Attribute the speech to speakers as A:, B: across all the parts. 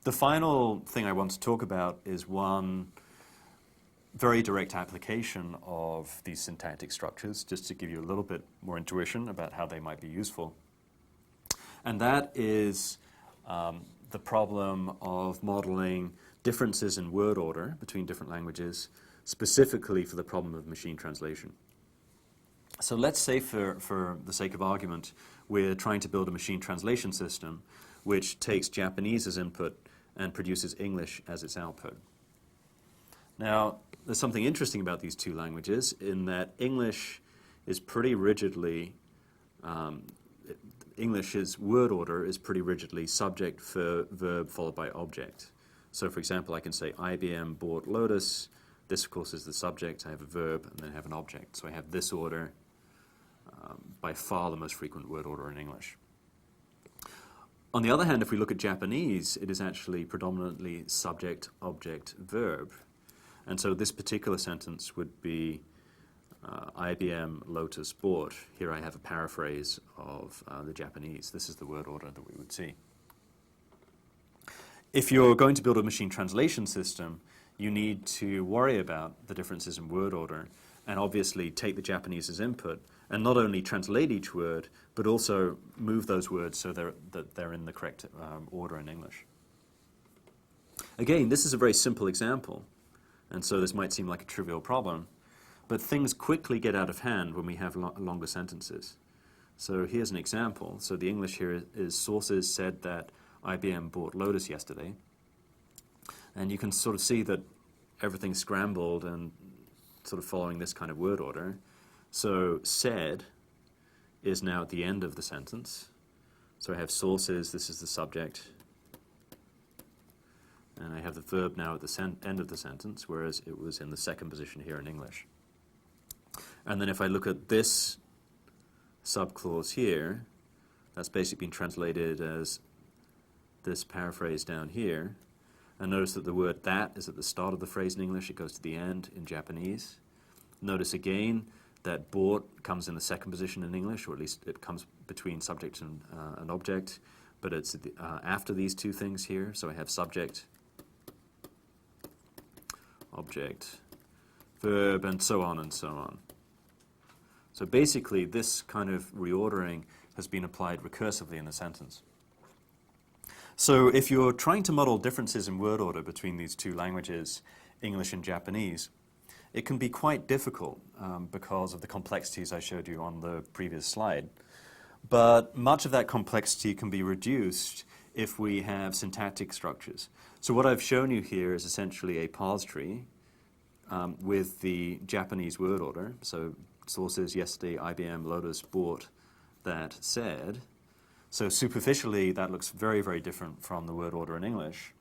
A: The final thing I want to talk about is one very direct application of these syntactic structures, just to give you a little bit more intuition about how they might be useful. And that is the problem of modeling differences in word order between different languages, specifically for the problem of machine translation. So let's say, for the sake of argument, we're trying to build a machine translation system which takes Japanese as input and produces English as its output. Now, there's something interesting about these two languages in that English is pretty rigidly, English's word order is pretty rigidly subject, verb, followed by object. So, for example, I can say IBM bought Lotus. This, of course, is the subject. I have a verb, and then I have an object. So I have this order, by far the most frequent word order in English. On the other hand, if we look at Japanese, it is actually predominantly subject, object, verb. And so this particular sentence would be IBM Lotus bought. Here I have a paraphrase of the Japanese. This is the word order that we would see. If you're going to build a machine translation system, you need to worry about the differences in word order and obviously take the Japanese as input and not only translate each word, but also move those words so that they're in the correct order in English. Again, this is a very simple example, and so this might seem like a trivial problem, but things quickly get out of hand when we have longer sentences. So here's an example. So the English here is sources said that IBM bought Lotus yesterday, and you can sort of see that everything's scrambled and sort of following this kind of word order. So said is now at the end of the sentence. So I have sources, this is the subject, and I have the verb now at the end of the sentence, whereas it was in the second position here in English. And then if I look at this subclause here, that's basically been translated as this paraphrase down here. And notice that the word that is at the start of the phrase in English, it goes to the end in Japanese. Notice again that bought comes in the second position in English, or at least it comes between subject and an object, but it's after these two things here. So I have subject, object, verb, and so on and so on. So basically this kind of reordering has been applied recursively in the sentence. So if you're trying to model differences in word order between these two languages, English and Japanese, it can be quite difficult because of the complexities I showed you on the previous slide. But much of that complexity can be reduced if we have syntactic structures. So what I've shown you here is essentially a parse tree with the Japanese word order. So sources, yesterday, IBM, Lotus, bought, that, said. So superficially, that looks very, very different from the word order in English.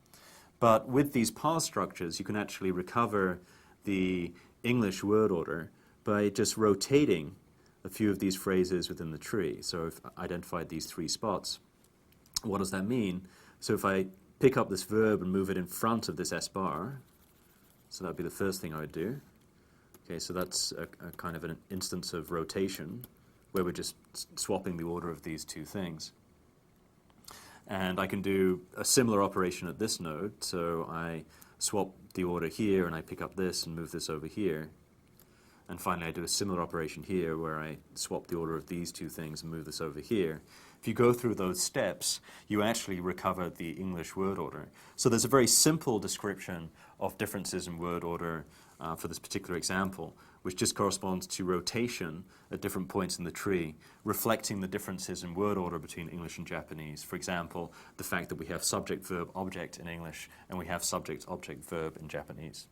A: But with these parse structures, you can actually recover the English word order by just rotating a few of these phrases within the tree. So I've identified these three spots. What does that mean? So if I pick up this verb and move it in front of this S bar, so that would be the first thing I would do. Okay, so that's a kind of an instance of rotation where we're just swapping the order of these two things. And I can do a similar operation at this node. So I swap the order here, and I pick up this and move this over here. And finally, I do a similar operation here where I swap the order of these two things and move this over here. If you go through those steps, you actually recover the English word order. So there's a very simple description of differences in word order for this particular example, which just corresponds to rotation at different points in the tree, reflecting the differences in word order between English and Japanese. For example, the fact that we have subject, verb, object in English, and we have subject, object, verb in Japanese.